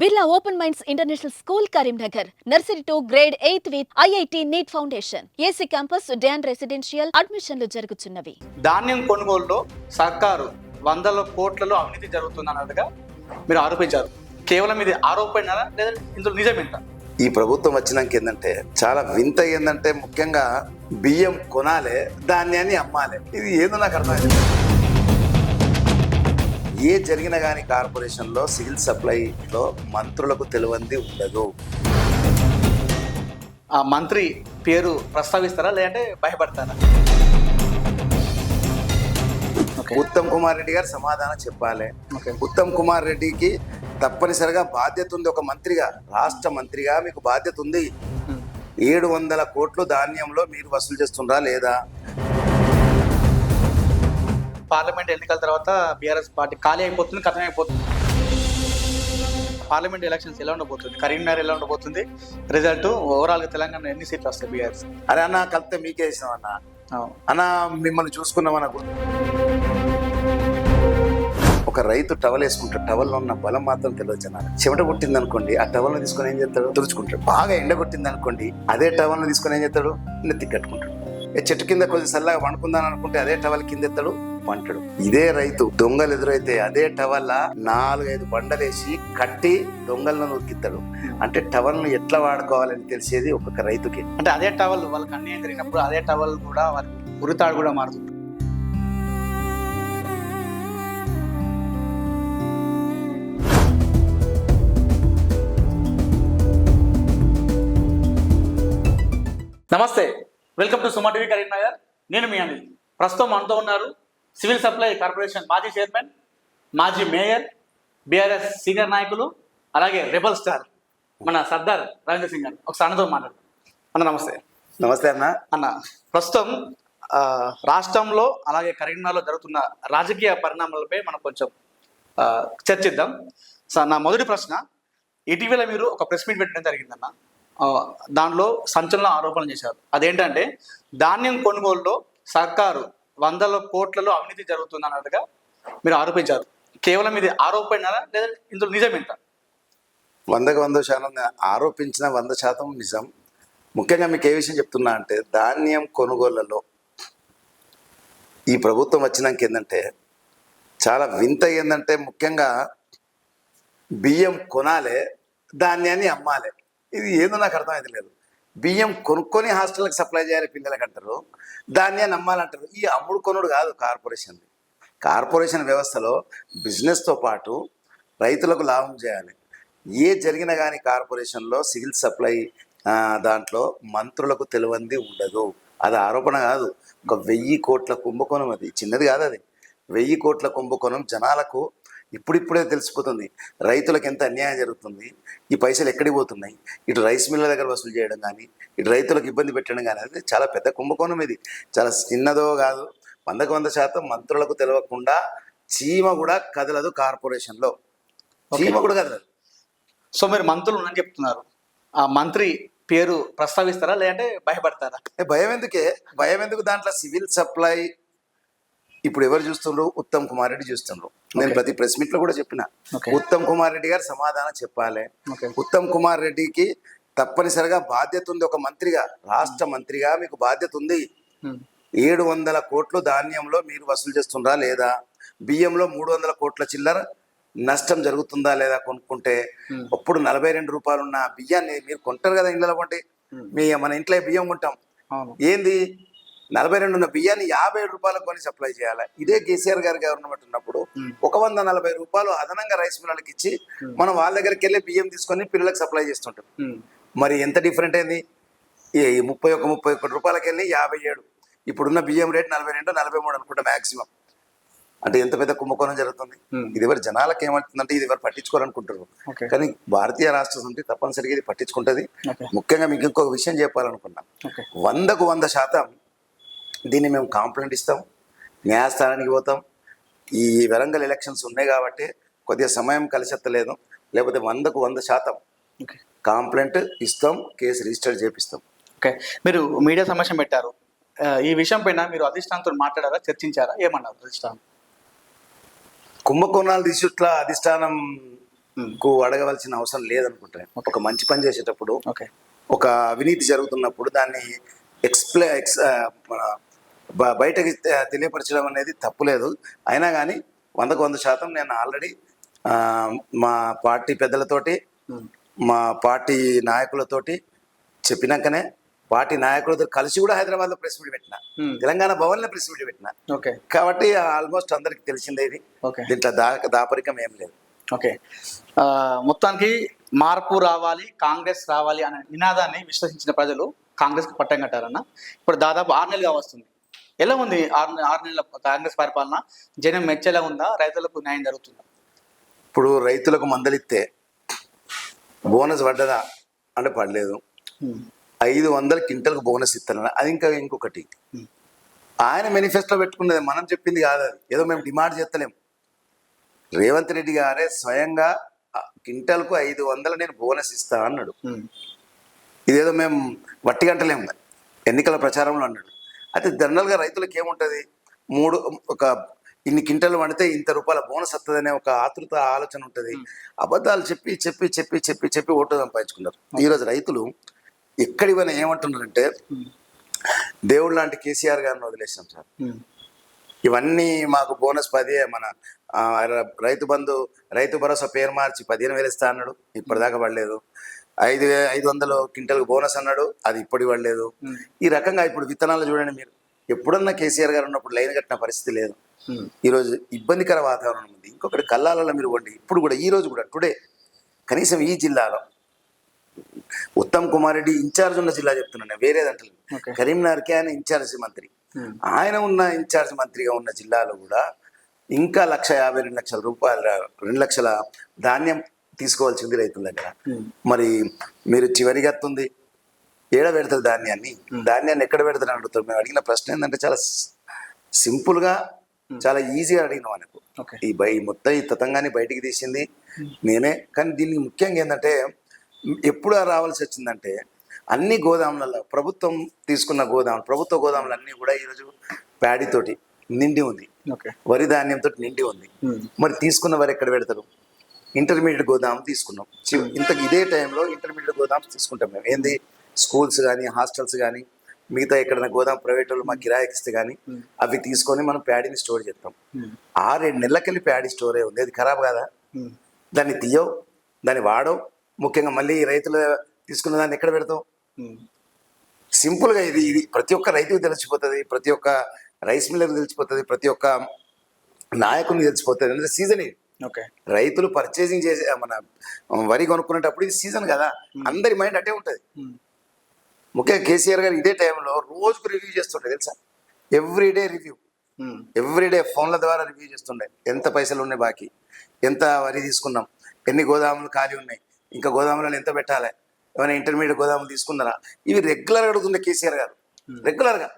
Birla open minds international school Karimnagar nursery to grade 8 with IIT NEET foundation AC campus డ్యాన్ residential అడ్మిషన్లు జరుగుతున్నవి. ధాన్యం కొనుగోలులో సర్కారు వందల కోట్లలో అవినీతి జరుగుతుందన్నట్టుగా మీరు ఆరోపించారు. కేవలం ఇది ఆరోపణ లేదా ఇందులో నిజమేంట? ఈ ప్రభుత్వం వచ్చినాక ఏంటంటే చాలా వింత ఏంటంటే ముఖ్యంగా బియ్యం కొనాలి, ధాన్యాన్ని అమ్మాలి. ఇది ఏదో నాకు అర్థమైంది. ఏ జరిగినా కానీ కార్పొరేషన్లో సివిల్ సప్లైలో మంత్రులకు తెలియంది ఉండదు. ఆ మంత్రి పేరు ప్రస్తావిస్తారా లేదంటే భయపడతారా? ఉత్తమ్ కుమార్ రెడ్డి గారు సమాధానం చెప్పాలి. ఉత్తమ్ కుమార్ రెడ్డికి తప్పనిసరిగా బాధ్యత ఉంది. ఒక మంత్రిగా, రాష్ట్ర మంత్రిగా మీకు బాధ్యత ఉంది. 700 కోట్లు ధాన్యంలో మీరు వసూలు చేస్తుండ్రా లేదా? పార్లమెంట్ ఎన్నికల తర్వాత బీఆర్ఎస్ పార్టీ ఖాళీ అయిపోతుంది, కథం అయిపోతుంది. పార్లమెంట్ ఎలక్షన్స్ ఎలా ఉండబోతుంది, కరీంనగర్ ఎలా ఉండబోతుంది, రిజల్ట్ ఓవరాల్గా తెలంగాణ ఎన్ని సీట్లు వస్తాయి బీఆర్ఎస్? అరే అన్న, కలిపితే మీకే ఇస్తాం అన్న మిమ్మల్ని చూసుకున్నాం అన్న. ఒక రైతు టవల్ వేసుకుంటాడు, టవల్లో ఉన్న బలం మాత్రం తెలియదు. చెమట కొట్టింది అనుకోండి, ఆ టవల్ని తీసుకొని ఏం చేస్తాడు? తుడుచుకుంటాడు. బాగా ఎండ కొట్టింది అనుకోండి, అదే టవల్ని తీసుకొని ఏం చేస్తాడు? నెత్తి కట్టుకుంటాడు. చెట్టు కింద కొంచెం చల్లగా పండుకుందాని అనుకుంటే అదే టవల్ కింద ఎత్తాడు, పంటడు. ఇదే రైతు దొంగలు ఎదురైతే అదే టవల్ 4-5 బండలేసి కట్టి దొంగలను ఉరికిస్తాడు. అంటే టవల్ను ఎట్లా వాడుకోవాలని తెలిసేది ఒక్కొక్క రైతుకి. అంటే అదే టవల్ వాళ్ళకి అన్యాయం జరిగినప్పుడు అదే టవల్ కూడా వాళ్ళకి ఉరితాడు కూడా మారుతుంది. నమస్తే, welcome to Suma TV Karimnagar. నేను మీ అనిల్. ప్రస్తుతం మనతో ఉన్నారు సివిల్ సప్లై కార్పొరేషన్ మాజీ చైర్మన్, మాజీ మేయర్, బీఆర్ఎస్ సీనియర్ నాయకులు, అలాగే రెబల్ స్టార్ మన సర్దార్ రవీంద్ర సింగ్ గారు. ఒకసారి అన్నతో మాట్లాడు. అన్న నమస్తే. నమస్తే అన్న. అన్న, ప్రస్తుతం రాష్ట్రంలో అలాగే కరీంనగర్లో జరుగుతున్న రాజకీయ పరిణామాలపై మనం కొంచెం చర్చిద్దాం. నా మొదటి ప్రశ్న, ఇటీవల మీరు ఒక ప్రెస్ మీట్ పెట్టడం జరిగిందన్న. దానిలో సంచలన ఆరోపణలు చేశారు. అదేంటంటే ధాన్యం కొనుగోలులో సర్కారు వందల కోట్లలో అవినీతి జరుగుతుందన్నట్టుగా మీరు ఆరోపించారు. కేవలం ఇది ఆరోపణ లేదా ఇందులో నిజమేంట? 100% ఆరోపించిన 100% నిజం. ముఖ్యంగా మీకు ఏ విషయం చెప్తున్నా అంటే, ధాన్యం కొనుగోళ్లలో ఈ ప్రభుత్వం వచ్చినాక ఏంటంటే చాలా వింత ఏంటంటే ముఖ్యంగా బియ్యం కొనాలి, ధాన్యాన్ని అమ్మాలి. ఇది ఏదో నాకు అర్థమైతే లేదు. బియ్యం కొనుక్కొని హాస్టల్కి సప్లై చేయాలి పిల్లలకి అంటారు, ధాన్యాన్ని అమ్మాలంటారు. ఈ అమ్ముడు కొనుడు కాదు కార్పొరేషన్. కార్పొరేషన్ వ్యవస్థలో బిజినెస్తో పాటు రైతులకు లాభం చేయాలి. ఏ జరిగినా కానీ కార్పొరేషన్లో సివిల్ సప్లై దాంట్లో మంత్రులకు తెలియంది ఉండదు. అది ఆరోపణ కాదు. ఒక 1000 కోట్ల కుంభకోణం. అది చిన్నది కాదు. అది 1000 కోట్ల కుంభకోణం. జనాలకు ఇప్పుడిప్పుడే తెలిసిపోతుంది రైతులకు ఎంత అన్యాయం జరుగుతుంది, ఈ పైసలు ఎక్కడికి పోతున్నాయి. ఇటు రైస్ మిల్ల దగ్గర వసూలు చేయడం కానీ, ఇటు రైతులకు ఇబ్బంది పెట్టడం కానీ, అది చాలా పెద్ద కుంభకోణం. ఇది చాలా చిన్నదో కాదు. 100% మంత్రులకు తెలియకుండా చీమ కూడా కదలదు కార్పొరేషన్లో. చీమ కూడా కదలదు. సో మీరు మంత్రులు అని చెప్తున్నారు, ఆ మంత్రి పేరు ప్రస్తావిస్తారా లేదంటే భయపడతారా? భయం ఎందుకు? దాంట్లో సివిల్ సప్లై ఇప్పుడు ఎవరు చూస్తుండ్రు? ఉత్తమ్ కుమార్ రెడ్డి చూస్తుండ్రు. నేను ప్రతి ప్రెస్ మీట్ లో కూడా చెప్పిన, ఉత్తమ్ కుమార్ రెడ్డి గారు సమాధానం చెప్పాలి. ఉత్తమ్ కుమార్ రెడ్డికి తప్పనిసరిగా బాధ్యత ఉంది. ఒక మంత్రిగా, రాష్ట్ర మంత్రిగా మీకు బాధ్యత ఉంది. 700 కోట్లు ధాన్యంలో మీరు వసూలు చేస్తుండ్రా లేదా? బియ్యంలో 300 కోట్ల చిల్లర నష్టం జరుగుతుందా లేదా? కొనుక్కుంటే అప్పుడు 42 రూపాయలు ఉన్న బియ్యాన్ని మీరు కొంటారు కదా ఇళ్ళలో. కొంటే మన ఇంట్లో బియ్యం కొంటాం. ఏంది 42 ఉన్న బియ్యాన్ని 57 రూపాయలకు కొని సప్లై చేయాలి. ఇదే కేసీఆర్ గారి గవర్నమెంట్ ఉన్నప్పుడు 140 రూపాయలు అదనంగా రైస్ మిల్లర్లకు ఇచ్చి మనం వాళ్ళ దగ్గరికి వెళ్ళి బియ్యం తీసుకొని పిల్లలకు సప్లై చేస్తుంటాం. మరి ఎంత డిఫరెంట్ అయింది? 31 రూపాయలకి వెళ్ళి 57. ఇప్పుడున్న బియ్యం రేట్ 42, 43 అనుకుంటా మ్యాక్సిమం. అంటే ఎంత పెద్ద కుంభకోణం జరుగుతుంది. ఇది ఎవరు జనాలకు ఏమంటుందంటే ఇది ఎవరు పట్టించుకోవాలనుకుంటారు. కానీ భారతీయ రాష్ట్ర సమితి తప్పనిసరిగా ఇది పట్టించుకుంటుంది. ముఖ్యంగా మీకు ఇంకొక విషయం చెప్పాలనుకున్నాం. 100% దీన్ని మేము కాంప్లైంట్ ఇస్తాం, న్యాయస్థానానికి పోతాం. ఈ వరంగల్ ఎలక్షన్స్ ఉన్నాయి కాబట్టి కొద్దిగా సమయం కలిసెత్తలేదు. లేకపోతే 100% కాంప్లైంట్ ఇస్తాం, కేసు రిజిస్టర్ చేపిస్తాం. ఓకే, మీరు మీడియా సమావేశం పెట్టారు. ఈ విషయం పైన మీరు అధిష్టానంతో మాట్లాడారా, చర్చించారా? ఏమన్నారు అధిష్టానం? కుంభకోణాలు తీసుట్ల అధిష్టానం కు అడగవలసిన అవసరం లేదనుకుంటాను. ఒక మంచి పని చేసేటప్పుడు, ఓకే. ఒక అవినీతి జరుగుతున్నప్పుడు దాన్ని బయటకి తెలియపరచడం అనేది తప్పులేదు. అయినా కానీ 100% నేను ఆల్రెడీ మా పార్టీ పెద్దలతోటి, మా పార్టీ నాయకులతోటి చెప్పినాకనే, పార్టీ నాయకులతో కలిసి కూడా హైదరాబాద్లో ప్రెస్ మీట్ పెట్టిన, తెలంగాణ భవన్లో ప్రెస్ మీట్ పెట్టిన. ఓకే. కాబట్టి ఆల్మోస్ట్ అందరికి తెలిసిందే ఇది. ఓకే. దీంట్లో దాపరికం ఏం లేదు. ఓకే. మొత్తానికి మార్పు రావాలి, కాంగ్రెస్ రావాలి అనే నినాదాన్ని విశ్వసించిన ప్రజలు కాంగ్రెస్కి పట్టం కట్టారన్న. ఇప్పుడు దాదాపు 6 నెలలుగా వస్తుంది. ఎలా ఉంది 6 నెలల కాంగ్రెస్ పరిపాలన? జనం మెచ్చేలా ఉందా? రైతులకు న్యాయం జరుగుతుందా? ఇప్పుడు రైతులకు మందలిస్తే బోనస్ పడ్డదా అంటే పడలేదు. 500 క్వింటల్కి బోనస్ ఇస్తానని, అది ఇంకొకటి ఆయన మేనిఫెస్టో పెట్టుకున్నది, మనం చెప్పింది కాదు. అది ఏదో మేము డిమాండ్ చేస్తలేం. రేవంత్ రెడ్డి గారే స్వయంగా క్వింటల్కు 500 నేను బోనస్ ఇస్తా అన్నాడు. ఇదేదో మేము వట్టి గంటలేము, ఎన్నికల ప్రచారంలో అన్నాడు. అయితే జనరల్గా రైతులకు ఏముంటుంది, ఇన్ని క్వింటలు పండితే ఇంత రూపాయల బోనస్ వస్తుందనే ఒక ఆతృత ఆలోచన ఉంటుంది. అబద్ధాలు చెప్పి చెప్పి చెప్పి చెప్పి చెప్పి ఓటు సంపాదించుకున్నారు. ఈరోజు రైతులు ఎక్కడి పోయినా ఏమంటున్నారంటే, దేవుడు లాంటి కేసీఆర్ గారిని వదిలేసాం సార్, ఇవన్నీ మాకు బోనస్ 10 మన రైతు భరోసా పేరు మార్చి 15,000 ఇస్తా అన్నాడు, ఇప్పటిదాకా పడలేదు. 500 క్వింటల్ బోనస్ అన్నాడు, అది ఇప్పటి పడలేదు. ఈ రకంగా ఇప్పుడు విత్తనాలు చూడండి, మీరు ఎప్పుడన్నా కేసీఆర్ గారు ఉన్నప్పుడు లైన్ కట్టిన పరిస్థితి లేదు. ఈరోజు ఇబ్బందికర వాతావరణం ఉంది. ఇంకొకటి కల్లాలలో మీరు వండి, ఇప్పుడు కూడా ఈ రోజు కూడా టుడే కనీసం ఈ జిల్లాలో ఉత్తమ్ కుమార్ రెడ్డి ఇన్ఛార్జ్ ఉన్న జిల్లా చెప్తున్నాను, వేరేదంటే కరీంనగర్కి ఆయన ఇన్ఛార్జ్ మంత్రి. ఆయన ఉన్న ఇన్ఛార్జ్ మంత్రిగా ఉన్న జిల్లాలో కూడా ఇంకా 1,52,00,000 రూపాయలు, 2 లక్షల ధాన్యం తీసుకోవాల్సింది రైతుల దగ్గర. మరి మీరు చివరిగా వస్తుంది ఏడ పెడతారు ధాన్యాన్ని ఎక్కడ పెడతారు అని అడుగుతారు. మేము అడిగిన ప్రశ్న ఏంటంటే చాలా సింపుల్గా, చాలా ఈజీగా అడిగిన మనకు. మొత్తం ఈ తతంగాన్ని బయటికి తీసింది నేనే. కానీ దీనికి ముఖ్యంగా ఏంటంటే, ఎప్పుడు రావాల్సి వచ్చిందంటే, అన్ని గోదాములలో ప్రభుత్వం తీసుకున్న ప్రభుత్వ గోదాములు అన్నీ కూడా ఈరోజు ప్యాడీతోటి నిండి ఉంది, వరి ధాన్యంతో నిండి ఉంది. మరి తీసుకున్న వరి ఎక్కడ పెడతారు? ఇంటర్మీడియట్ గోదాము తీసుకున్నాం. ఇదే టైంలో ఇంటర్మీడియట్ గోదామ్స్ తీసుకుంటాం మేము. ఏంది, స్కూల్స్ కానీ హాస్టల్స్ కానీ మిగతా ఎక్కడైనా గోదాం ప్రైవేట్ వాళ్ళు మాకు కిరాయికి ఇస్తే కానీ అవి తీసుకొని మనం ప్యాడీని స్టోర్ చేస్తాం. 6-7 నెలలకెళ్ళి ప్యాడీ స్టోరే ఉంది. అది ఖరాబ్ కాదా? దాన్ని తీయవు, దాన్ని వాడవు. ముఖ్యంగా మళ్ళీ రైతులు తీసుకున్న దాన్ని ఎక్కడ పెడతావు? సింపుల్గా ఇది ప్రతి ఒక్క రైతుకు తెలిసిపోతుంది, ప్రతి ఒక్క రైస్ మిల్లర్కి తెలిసిపోతుంది, ప్రతి ఒక్క నాయకునికి తెలిసిపోతుంది. అంటే సీజన్ ఇది. రైతులు పర్చేసింగ్ చేసే మన వరి కొనుక్కునేటప్పుడు ఇది సీజన్ కదా, అందరి మైండ్ అటే ఉంటుంది. ముఖ్యంగా కేసీఆర్ గారు ఇదే టైంలో రోజుకు రివ్యూ చేస్తుండే, తెలుసా? ఎవ్రీడే రివ్యూ, ఎవ్రీడే ఫోన్ల ద్వారా రివ్యూ చేస్తుండే. ఎంత పైసలు ఉన్నాయి బాకీ, ఎంత వరి తీసుకున్నాం, ఎన్ని గోదాములు ఖాళీ ఉన్నాయి, ఇంకా గోదాములలో ఎంత పెట్టాలి, ఏమైనా ఇంటర్మీడియట్ గోదాములు తీసుకున్నారా, ఇవి రెగ్యులర్గా అడుగుతుండే కేసీఆర్ గారు. రెగ్యులర్గా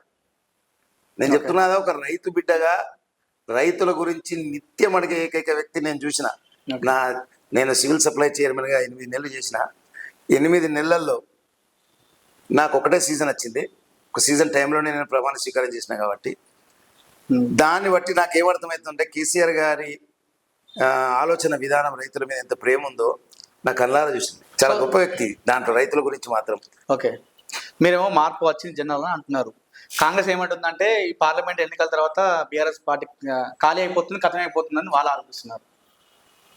నేను చెప్తున్నదా, ఒక రైతు బిడ్డగా రైతుల గురించి నిత్యం అడిగే ఏకైక వ్యక్తి నేను చూసిన. నేను సివిల్ సప్లై చైర్మన్గా 8 నెలలు చేసిన. 8 నెలల్లో నాకు ఒకటే సీజన్ వచ్చింది. ఒక సీజన్ టైంలోనే నేను ప్రమాణ స్వీకారం చేసిన కాబట్టి దాన్ని బట్టి నాకు ఏమర్థమవుతుందంటే, కేసీఆర్ గారి ఆలోచన విధానం రైతుల మీద ఎంత ప్రేమ ఉందో నా కళ్ళారా చూసింది. చాలా గొప్ప వ్యక్తి దాంట్లో, రైతుల గురించి మాత్రం. ఓకే, మీరేమో మార్పు వచ్చింది జనరల్ అని అంటున్నారు. కాంగ్రెస్ ఏమంటుందంటే, ఈ పార్లమెంట్ ఎన్నికల తర్వాత బీఆర్ఎస్ పార్టీ ఖాళీ అయిపోతుంది, ఖతం అయిపోతుందని వాళ్ళు ఆరోపిస్తున్నారు.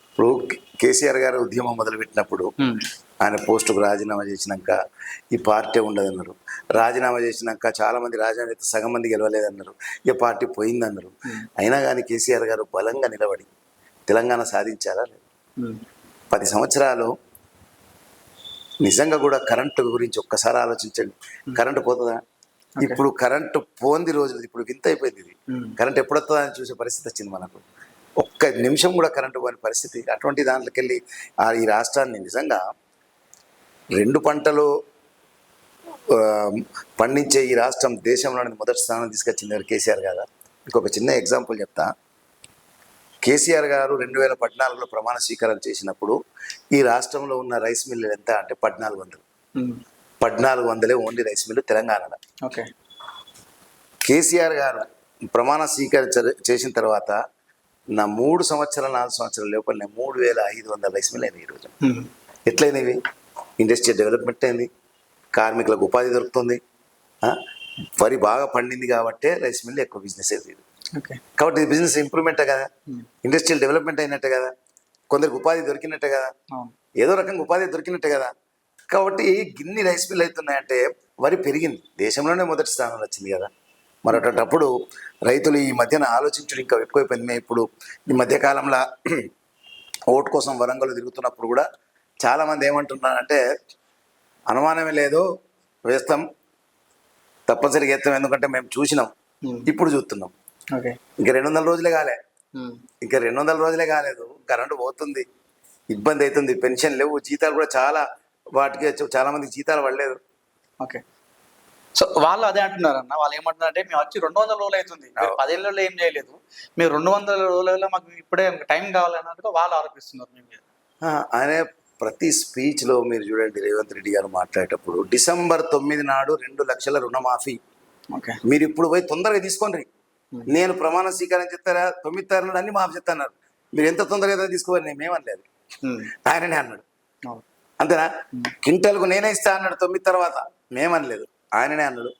ఇప్పుడు కేసీఆర్ గారు ఉద్యమం మొదలుపెట్టినప్పుడు ఆయన పోస్టుకు రాజీనామా చేసినాక ఈ పార్టీ ఉండదన్నారు. రాజీనామా చేసినాక చాలా మంది రాజీనామా చేస్తే సగం మంది గెలవలేదన్నారు, ఇక పార్టీ పోయిందన్నారు. అయినా కానీ కేసీఆర్ గారు బలంగా నిలబడి తెలంగాణ సాధించారా లేదు? 10 సంవత్సరాలు నిజంగా కూడా కరెంటు గురించి ఒక్కసారి ఆలోచించండి. కరెంటు పోతుందా? ఇప్పుడు కరెంటు పోంది రోజులు, ఇప్పుడు వింత అయిపోయింది. ఇది కరెంట్ ఎప్పుడు వస్తుందా అని చూసే పరిస్థితి వచ్చింది మనకు. ఒక్క నిమిషం కూడా కరెంటు పోని పరిస్థితి. అటువంటి దాంట్లోకి వెళ్ళి ఈ రాష్ట్రాన్ని నిజంగా 2 పంటలు పండించే ఈ రాష్ట్రం దేశంలోని మొదటి స్థానం తీసుకొచ్చింది కేసీఆర్ గారు. ఇంకొక చిన్న ఎగ్జాంపుల్ చెప్తా. కేసీఆర్ గారు 2014లో ప్రమాణ స్వీకారం చేసినప్పుడు ఈ రాష్ట్రంలో ఉన్న రైస్ మిల్లు ఎంత అంటే 1400 ఓన్లీ రైస్ మిల్లు తెలంగాణలో. కేసీఆర్ గారు ప్రమాణ స్వీకారం చేసిన తర్వాత నా 3 సంవత్సరాలు 4 సంవత్సరాల లోపల 3,500 రైస్ మిల్ అయినాయి ఈరోజు. ఎట్లయినవి? ఇండస్ట్రియల్ డెవలప్మెంట్ అయింది, కార్మికులకు ఉపాధి దొరుకుతుంది, ఆ? వరి బాగా పండింది కాబట్టే రైస్ మిల్ ఎక్కువ బిజినెస్ అయింది. కాబట్టి ఇది బిజినెస్ ఇంప్రూవ్మెంటే కదా, ఇండస్ట్రియల్ డెవలప్మెంట్ అయినట్టే కదా, కొందరికి ఉపాధి దొరికినట్టే కదా, ఏదో రకంగా ఉపాధి దొరికినట్టే కదా. కాబట్టి గిన్ని రైస్ మిల్ అవుతున్నాయంటే వరి పెరిగింది, దేశంలోనే మొదటి స్థానంలో వచ్చింది కదా. మరి అటువంటిప్పుడు రైతులు ఈ మధ్యన ఆలోచించడం ఇంకా ఎక్కువైపోయింది. మేము ఇప్పుడు ఈ మధ్యకాలంలో ఓటు కోసం వరంగల్ తిరుగుతున్నప్పుడు కూడా చాలామంది ఏమంటున్నారంటే అనుమానమే లేదు, వేస్తాం, తప్పనిసరిగా వేస్తాం, ఎందుకంటే మేము చూసినాం, ఇప్పుడు చూస్తున్నాం. ఇంకా 200 రోజులే కాలే, ఇంకా 200 రోజులే కాలేదు, కరెంటు పోతుంది, ఇబ్బంది అవుతుంది, పెన్షన్ లేవు, జీతాలు కూడా వాటికి చాలా మందికి జీతాలు పడలేదు. ఓకే, సో వాళ్ళు అదే అంటున్నారన్న. వాళ్ళు ఏమంటున్నారంటే మేము వచ్చి 200 రోజులు అవుతుంది, 10 ఏళ్ళలో ఏం చేయలేదు, మేము 200 రోజులలో మాకు ఇప్పుడే టైం కావాలన్నట్టుగా వాళ్ళు ఆరోపిస్తున్నారు మేము. ఆయన ప్రతి స్పీచ్లో మీరు చూడండి, రేవంత్ రెడ్డి గారు మాట్లాడేటప్పుడు డిసెంబర్ 9 నాడు 2 లక్షల రుణమాఫీ, మీరు ఇప్పుడు పోయి తొందరగా తీసుకోండి, నేను ప్రమాణ స్వీకారం చెప్తారా 9 తారీఖు నాడు అన్ని మాఫీ చెప్తాన్నారు, మీరు ఎంత తొందరగా తీసుకోవాలి, మేమనలేదు, ఆయననే అన్నాడు. అంతేనా? క్వింటల్కు నేనే ఇస్తా అన్నాడు 9 తర్వాత, మేమనలేదు, ఆయననే అన్నాడు.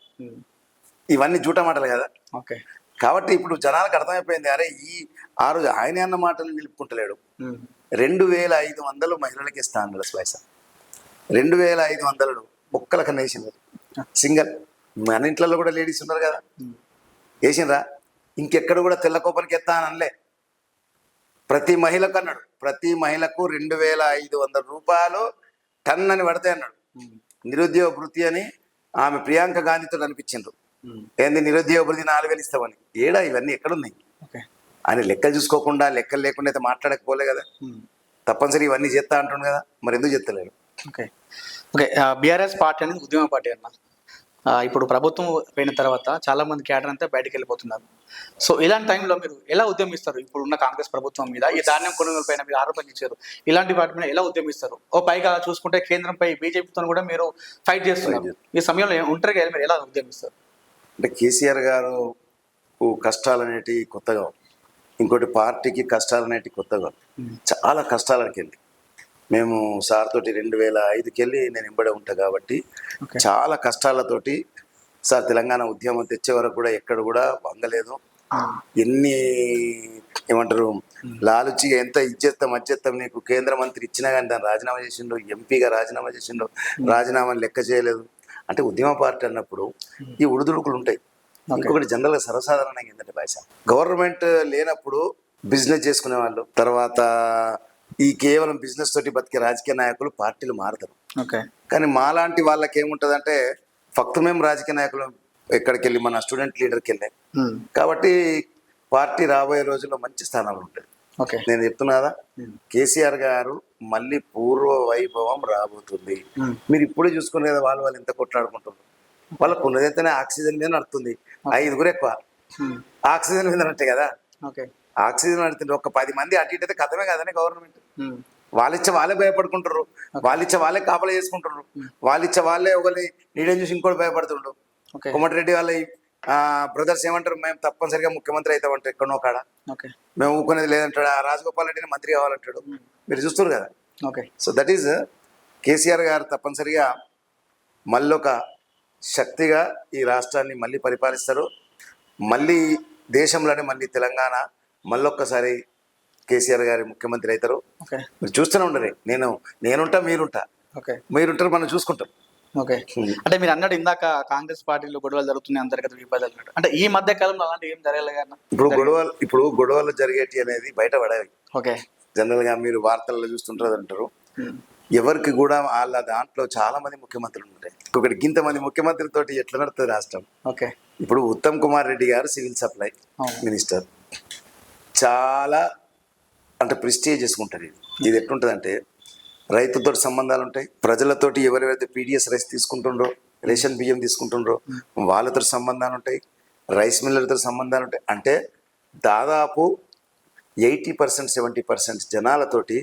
ఇవన్నీ జూట మాటలు కదా. ఓకే, కాబట్టి ఇప్పుడు జనాలకు అర్థమైపోయింది, అరే ఆ రోజు ఆయనే అన్న మాటలు నిలుపుకుంటలేడు. 2,500 మహిళలకి ఇస్తా అన్నాడు స్పైస, 2,500 ఒక్కల కన్నా వేసింది సింగల్. మన ఇంట్లో కూడా లేడీస్ ఉన్నారు కదా, వేసిండ్రా? ఇంకెక్కడ కూడా తెల్ల కోపలికి ఎత్తా అని అనలే, ప్రతి మహిళకు అన్నాడు, ప్రతి మహిళకు 2,500 రూపాయలు టన్ అని పడతాయి అన్నాడు. నిరుద్యోగ వృత్తి అని ఆమె ప్రియాంక గాంధీతో అనిపించిండ్రు, ఏంది నిరుద్యోగ వృత్తి 4,000 ఇస్తామని. ఏడా ఇవన్నీ ఎక్కడున్నాయి? ఆయన లెక్కలు చూసుకోకుండా, లెక్కలు లేకుండా అయితే మాట్లాడకపోలే కదా, తప్పనిసరి ఇవన్నీ చేస్తా అంటుండు కదా, మరి ఎందుకు చెప్తలేరు? ఓకే ఓకే బీఆర్ఎస్ పార్టీ అనేది ఉద్యమ పార్టీ అన్న. ఇప్పుడు ప్రభుత్వం పోయిన తర్వాత చాలా మంది క్యాడర్ అంతా బయటకు వెళ్ళిపోతున్నారు. సో ఇలాంటి టైంలో మీరు ఎలా ఉద్యమిస్తారు? ఇప్పుడు ఉన్న కాంగ్రెస్ ప్రభుత్వం మీద ఈ ధాన్యం కొనుగోలు పైన మీరు ఆరోపించారు, ఇలాంటి వాటి మీద ఎలా ఉద్యమిస్తారు? పైగా చూసుకుంటే కేంద్రంపై బీజేపీతో కూడా మీరు ఫైట్ చేస్తున్నారు. ఈ సమయంలో ఒంటరిగా మీరు ఎలా ఉద్యమిస్తారు? అంటే కేసీఆర్ గారు కష్టాలు అనేటివి కొత్తగా, ఇంకోటి పార్టీకి కష్టాలు అనేటివి కొత్తగా, చాలా కష్టాలకి వెళ్ళి మేము సార్ తోటి 2005కి వెళ్ళి నేను ఎంబడే ఉంటా కాబట్టి చాలా కష్టాలతోటి సార్ తెలంగాణ ఉద్యమం తెచ్చే వరకు కూడా ఎక్కడ కూడా వంగలేదు. ఎన్ని ఏమంటారు లాలుచిగా ఎంత ఇచ్చేస్తాం నీకు కేంద్ర మంత్రి ఇచ్చినా కానీ దాన్ని రాజీనామా చేసిండు, ఎంపీగా రాజీనామా చేసిండు, రాజీనామాని లెక్క చేయలేదు. అంటే ఉద్యమ పార్టీ అన్నప్పుడు ఈ ఉడుదుడుకులు ఉంటాయి. ఇంకొకటి జనరల్గా సర్వసాధారణంగా ఏంటంటే భాష, గవర్నమెంట్ లేనప్పుడు బిజినెస్ చేసుకునే వాళ్ళు, తర్వాత ఈ కేవలం బిజినెస్ తోటి బతికే రాజకీయ నాయకులు పార్టీలు మారుతారు. కానీ మాలాంటి వాళ్ళకి ఏముంటదంటే ఫక్తు మేము రాజకీయ నాయకులు ఎక్కడికి వెళ్ళి మన స్టూడెంట్ లీడర్కి వెళ్ళాం కాబట్టి పార్టీ రాబోయే రోజుల్లో మంచి స్థానాలు ఉంటుంది. నేను చెప్తున్నా కదా, కేసీఆర్ గారు మళ్ళీ పూర్వ వైభవం రాబోతుంది. మీరు ఇప్పుడే చూసుకునే కదా వాళ్ళు ఎంత కొట్లాడుకుంటున్నారు, వాళ్ళకు ఉన్నదైతేనే ఆక్సిజన్ మీద నడుతుంది, 5గురు ఎక్కువ ఆక్సిజన్ మీద నట్టే కదా. ఆక్సిజన్ నడుతుంది, ఒక 10 మంది అటు ఇటు అయితే కథమే కదనే గవర్నమెంట్. వాళ్ళిచ్చే వాళ్ళే భయపడుకుంటారు, వాళ్ళిచ్చే వాళ్ళే కాపలా చేసుకుంటారు, వాళ్ళిచ్చే వాళ్ళే ఒకరి నీడని చూసి ఇంకోటి భయపడుతుండ్రు. కోమటిరెడ్డి వాళ్ళ బ్రదర్స్ ఏమంటారు, మేము తప్పనిసరిగా ముఖ్యమంత్రి అవుతామంటారు ఎక్కడో కాడ, మేము ఊరుకునేది లేదంటాడు. ఆ రాజగోపాల్ రెడ్డిని మంత్రి కావాలంటాడు, మీరు చూస్తారు కదా. సో దట్ ఈజ్ కేసీఆర్ గారు తప్పనిసరిగా మళ్ళొక శక్తిగా ఈ రాష్ట్రాన్ని మళ్ళీ పరిపాలిస్తారు. మళ్ళీ దేశంలోనే మళ్ళీ తెలంగాణ మళ్ళొక్కసారి కేసీఆర్ గారి ముఖ్యమంత్రి అవుతారు. మీరు చూస్తూనే ఉండరు, నేనుంటా మీరుంటారు, మనం చూసుకుంటాం. అంటే మీరు అన్నాడు ఇందాక కాంగ్రెస్ పార్టీలో గొడవలు జరుగుతున్నాయి, అంతర్గత విభేదాలు అన్నాడు. అంటే ఈ మధ్య కాలంలో అలాంటి ఏం జరగలేదు కదా. ఇప్పుడు గొడవలు జరిగేటి అనేది బయట పడేవి. జనరల్ గా మీరు వార్తల్లో చూస్తుంటారు అంటారు, ఎవరికి కూడా వాళ్ళ దాంట్లో చాలా మంది ముఖ్యమంత్రులు ఉంటాయి. ఒకటి ఇంతమంది ముఖ్యమంత్రితోటి ఎట్లా నడుతుంది రాష్ట్రం? ఇప్పుడు ఉత్తమ్ కుమార్ రెడ్డి గారు సివిల్ సప్లై మినిస్టర్, చాలా అంటే ప్రెస్టీజ్ చేసుకుంటారు. ఇది ఎట్లుంటుందంటే రైతుతో సంబంధాలు ఉంటాయి, ప్రజలతోటి ఎవరెవరైతే పీడిఎస్ రైస్ తీసుకుంటుండ్రో, రేషన్ బియ్యం తీసుకుంటుండ్రో వాళ్ళతో సంబంధాలు ఉంటాయి, రైస్ మిల్లర్తో సంబంధాలు ఉంటాయి. అంటే దాదాపు 80% 70% జనాలతోటి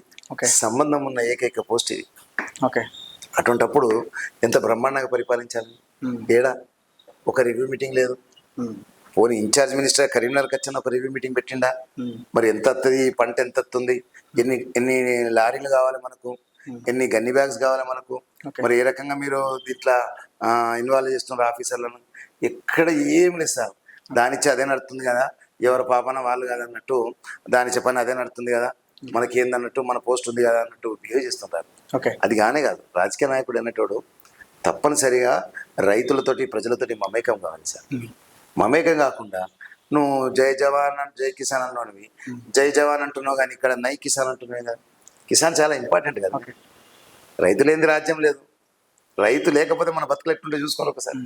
సంబంధం ఉన్న ఏకైక పోస్ట్ ఇది. అటువంటిప్పుడు ఎంత బ్రహ్మాండంగా పరిపాలించాలి. ఏడా ఒక రివ్యూ మీటింగ్ లేదు, పోనీ ఇన్ఛార్జ్ మినిస్టర్ కరీంనగర్కి వచ్చిన ఒక రివ్యూ మీటింగ్ పెట్టిండా? మరి ఎంత వస్తుంది, పంట ఎంత వస్తుంది, ఎన్ని ఎన్ని లారీలు కావాలి మనకు, ఎన్ని గన్ని బ్యాగ్స్ కావాలి మనకు, మరి ఏ రకంగా మీరు దీంట్లో ఇన్వాల్వ్ చేస్తున్నారు ఆఫీసర్లను? ఎక్కడ ఏం లేదు సార్. దానిచ్చి అదే నడుతుంది కదా, ఎవరి పాపన వాళ్ళు కదా అన్నట్టు, దాని చెప్పని అదే నడుతుంది కదా, మనకి ఏందన్నట్టు, మన పోస్ట్ ఉంది కదా అన్నట్టు బిహేవ్ చేస్తుంటారు. అది కానే కాదు. రాజకీయ నాయకుడు అనేటోడు తప్పనిసరిగా రైతులతోటి ప్రజలతోటి మమేకం కావాలి సార్. మమేకం కాకుండా నువ్వు జై జవాన్ జై కిసాన్ అన్నోనివి, జై జవాన్ అంటున్నావు కానీ ఇక్కడ నై కిసాన్ అంటున్నావు కదా. కిసాన్ చాలా ఇంపార్టెంట్ కదా. రైతు లేని రాజ్యం లేదు. రైతు లేకపోతే మన బతుకులు ఎట్టుంటే చూసుకోవాలి ఒకసారి.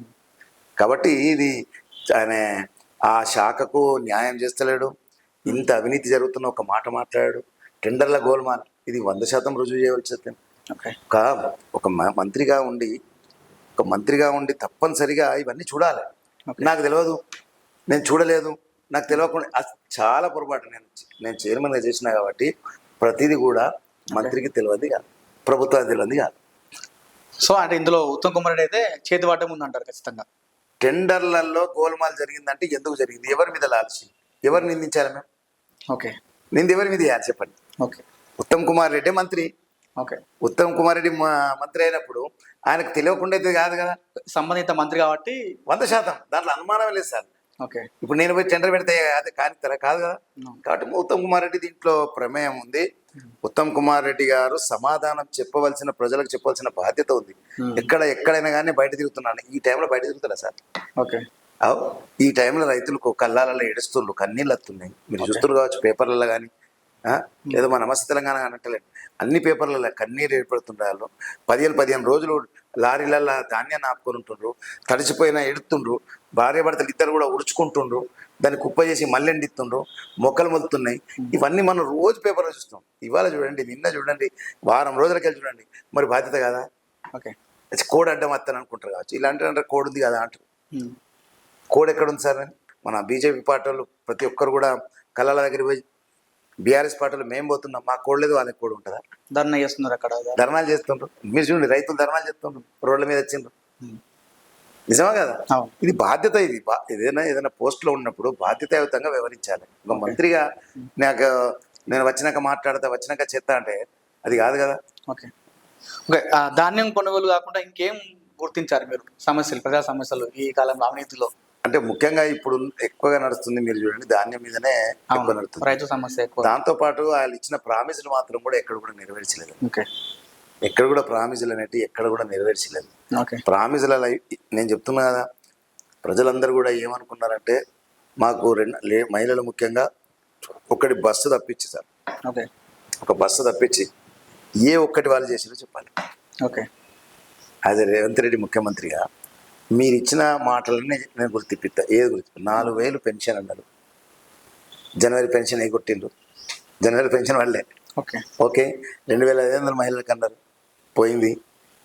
కాబట్టి ఇది ఆయన ఆ శాఖకు న్యాయం చేస్తలేడు. ఇంత అవినీతి జరుగుతున్న ఒక మాట మాట్లాడాడు. టెండర్ల గోల్మాల్, ఇది 100% రుజువు చేయవలసింది. ఒక మంత్రిగా ఉండి తప్పనిసరిగా ఇవన్నీ చూడాలి. నాకు తెలియదు, నేను చూడలేదు, నాకు తెలియకుండా, అది చాలా పొరపాటు. నేను చైర్మన్గా చేసిన కాబట్టి ప్రతిదీ కూడా మంత్రికి తెలియదు కాదు, ప్రభుత్వానికి తెలియదు కాదు. సో అంటే ఇందులో ఉత్తమ్ కుమార్ రెడ్డి అయితే చేతి వాటం ఉందంటారు ఖచ్చితంగా. టెండర్లలో గోల్మాల్ జరిగిందంటే ఎందుకు జరిగింది, ఎవరి మీద లాల్చి, ఎవరు నిందించాలి మేము? నింది ఎవరి మీద వేయాలి చెప్పండి. ఉత్తమ్ కుమార్ రెడ్డి మంత్రి. ఉత్తమ్ కుమార్ రెడ్డి మంత్రి అయినప్పుడు ఆయనకు తెలియకుండా అయితే కాదు కదా, సంబంధిత మంత్రి కాబట్టి 100% దాంట్లో అనుమానం లేదు సార్. ఇప్పుడు నేను పోయి టెండర్ పెడితే అదే కాదు కదా. కాబట్టి ఉత్తమ్ కుమార్ రెడ్డి దీంట్లో ప్రమేయం ఉంది. ఉత్తమ్ కుమార్ రెడ్డి గారు సమాధానం చెప్పవలసిన, ప్రజలకు చెప్పవలసిన బాధ్యత ఉంది. ఎక్కడైనా కానీ బయట తిరుగుతున్నాను. ఈ టైంలో బయట తిరుగుతారా సార్? ఈ టైంలో రైతులకు కళ్ళాలలో ఏడుస్తుండ్రు, కన్నీళ్ళు వస్తున్నాయి. మీరు చూస్తున్నారు కావచ్చు పేపర్లలో కానీ, ఏదో మన నమస్తే తెలంగాణ అనట్లేదు, అన్ని పేపర్లలో కన్నీరు ఏర్పడుతుండ్రు. 15 రోజులు లారీలలో ధాన్యాన్ని ఆపుకొని ఉంటుండ్రు, తడిచిపోయినా ఎడుతుండ్రు. భార్యాభర్తలు ఇద్దరు కూడా ఉడుచుకుంటుండ్రు, దాన్ని కుప్ప చేసి మళ్ళీ ఎండిస్తుండ్రు, మొక్కలు మొలుతున్నాయి. ఇవన్నీ మనం రోజు పేపర్లో చూస్తాం. ఇవాళ చూడండి, నిన్న చూడండి, వారం రోజులకెళ్ళి చూడండి. మరి బాధ్యత కదా. కోడ్ అడ్డం వస్తాను అనుకుంటారు కావచ్చు. ఇలాంటి అంటే కోడ్ ఉంది కదా అంటారు. కోడ్ ఎక్కడుంది సార్ అని మన బీజేపీ పార్టీ వాళ్ళు ప్రతి ఒక్కరు కూడా కళ్ళ దగ్గర పోయి, బీఆర్ఎస్ పార్టీలు మేము పోతున్నాం, మా కోడ్ లేదు, వాళ్ళకి కోడ్ ఉంటుందా? ధర్నా చేస్తున్నారు, అక్కడ ధర్నాలు చేస్తుండ్రు. మీరు చూడండి, రైతులు ధర్నాలు చేస్తుండ్రు, రోడ్ల మీద వచ్చిండ్రు. నిజమా కదా? ఇది బాధ్యత. ఇది ఏదైనా పోస్ట్లో ఉన్నప్పుడు బాధ్యతాయుతంగా వ్యవహరించాలి. ఒక మంత్రిగా నేను వచ్చినాక మాట్లాడతా, వచ్చినాక చేస్తా అంటే అది కాదు కదా. ధాన్యం కొనుగోలు కాకుండా ఇంకేం గుర్తించారు మీరు సమస్యలు, ప్రజా సమస్యలు ఈ కాలంలో అవినీతిలో? అంటే ముఖ్యంగా ఇప్పుడు ఎక్కువగా నడుస్తుంది, మీరు చూడండి, ధాన్యం మీదనే ఎక్కువ నడుస్తుంది, రైతు సమస్య ఎక్కువ. దాంతో పాటు వాళ్ళు ఇచ్చిన ప్రామిసులు మాత్రం కూడా ఎక్కడ కూడా నెరవేర్చలేదు. ఎక్కడ కూడా ప్రామిసులు అనేవి ఎక్కడ కూడా నెరవేర్చలేదు. ప్రామిసుల నేను చెప్తున్నా కదా, ప్రజలందరూ కూడా ఏమనుకున్నారంటే మాకు మహిళలు ముఖ్యంగా ఒకటి బస్సు తప్పించి సార్, ఒక బస్సు తప్పించి ఏ ఒక్కటి వాళ్ళు చేసినా చెప్పాలి. యాజ్ రేవంత్ రెడ్డి ముఖ్యమంత్రిగా మీరు ఇచ్చిన మాటలన్నీ నేను గుర్తిప్పిస్తా. ఏది గుర్తిప్పి 4,000 పెన్షన్ అన్నారు. జనవరి పెన్షన్ ఏ కొట్టిండ్రు, జనవరి పెన్షన్ వాళ్ళే. 2,500 మహిళలకు అన్నారు, పోయింది.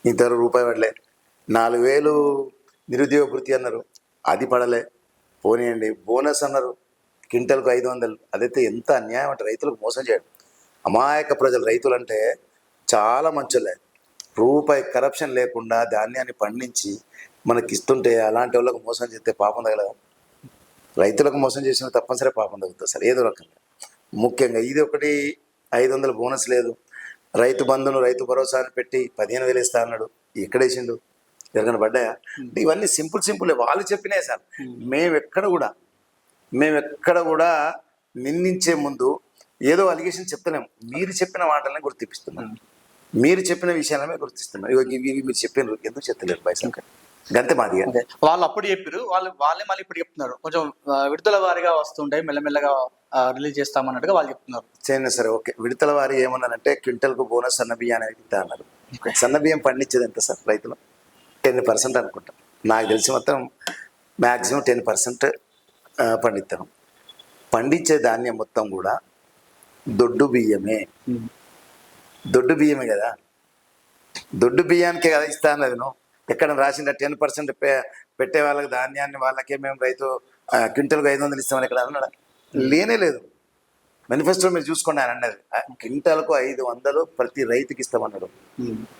ఇంతవరకు రూపాయి పడలే. 4,000 నిరుద్యోగ భృతి అన్నారు, అది పడలే. పోనీయండి. బోనస్ అన్నారు, క్వింటల్కు 500. అదైతే ఎంత అన్యాయం అంటే రైతులకు మోసం చేయడం. అమాయక ప్రజలు రైతులు అంటే చాలా మంచోళ్ళే. రూపాయి కరప్షన్ లేకుండా ధాన్యాన్ని పండించి మనకి ఇస్తుంటే అలాంటి వాళ్ళకు మోసం చేస్తే పాపం తగలదా? రైతులకు మోసం చేసిన తప్పనిసరి పాపం తగ్గుతుంది సార్, ఏదో రకంగా. ముఖ్యంగా ఇది ఒకటి, 500 బోనస్ లేదు. రైతు బంధును, రైతు భరోసాని పెట్టి 15,000 ఇస్తా అన్నాడు, ఎక్కడేసిండు? ఎవరికైనా పడ్డాయా? ఇవన్నీ సింపుల్ వాళ్ళు చెప్పినాయి సార్. మేము ఎక్కడ కూడా నిందించే ముందు ఏదో అలిగేషన్ చెప్తున్నాం. మీరు చెప్పిన మాటలనే గుర్తిపిస్తున్నాం, మీరు చెప్పిన విషయాలనే గుర్తిస్తున్నాం. ఇవి మీరు చెప్పిన ఎందుకు చెప్తలేరు పైసా? గంతే మాది. వాళ్ళు అప్పుడు చెప్పారు, వాళ్ళే మళ్ళీ ఇప్పుడు చెప్తున్నారు. కొంచెం విడతల వారిగా వస్తుంటాయి, మెల్లమెల్లగా రిలీజ్ చేస్తామన్నట్టుగా వాళ్ళు చెప్తున్నారు. చేయండి సరే, ఓకే. విడతల వారి ఏమన్నారంటే క్వింటల్కు బోనస్ సన్న బియ్యాన్ని ఇస్తా అన్నారు. సన్న బియ్యం పండించేది ఎంత సార్ రైతులు? 10% అనుకుంటాం. నాకు తెలిసి మొత్తం మ్యాక్సిమం 10% పండిస్తాను. పండించే ధాన్యం మొత్తం కూడా దొడ్డు బియ్యమే కదా. దొడ్డు బియ్యానికే కదా ఇస్తా అన్నది. నువ్వు ఎక్కడ రాసిందా 10% పెట్టే వాళ్ళకి ధాన్యాన్ని వాళ్ళకే మేము రైతు క్వింటల్కు 500 ఇస్తామని ఎక్కడ అన్నాడా? లేనే లేదు. మేనిఫెస్టో మీరు చూసుకోండి ఆయన అన్నది. క్వింటల్కు 500 ప్రతి రైతుకి ఇస్తామన్నాడు,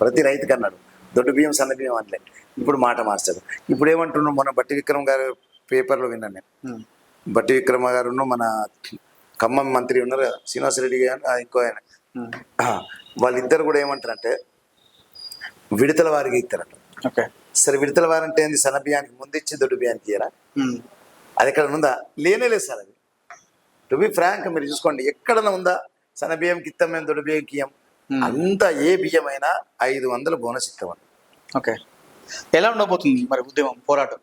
ప్రతి రైతుకి అన్నాడు. దొడ్డు బియ్యం సన్న బియ్యం అనలే. ఇప్పుడు మాట మార్చాడు. ఇప్పుడు ఏమంటున్నాడు, మొన్న బట్టి విక్రమ్ గారు పేపర్లో విన్నాను నేను, బట్టి విక్రమ గారును మన ఖమ్మం మంత్రి ఉన్నారు కదా, శ్రీనివాసరెడ్డి గారు ఇంకో ఆయన, వాళ్ళిద్దరు కూడా ఏమంటారంటే విడతల వారికి ఇస్తారట. ఓకే. సరే విడతల వారు అంటే ఏంది? సన్న బియ్యానికి ముందు ఇచ్చి దొడ్డు బియ్యానికి ఇయ్యరా? అది ఎక్కడ ఉందా? లేనే లేదు సార్. అది టు బి ఫ్రాంక్ మీరు చూసుకోండి, ఎక్కడన్నా ఉందా? సన్న బియ్యంకి ఇస్తాం మేము, దొడ్డు బియ్యంకి ఇయ్యం. అంతా ఏ బియ్యం అయినా 500 బోనస్ ఇస్తామని. ఓకే. ఎలా ఉండబోతుంది మరి ఉద్యమం, పోరాటం?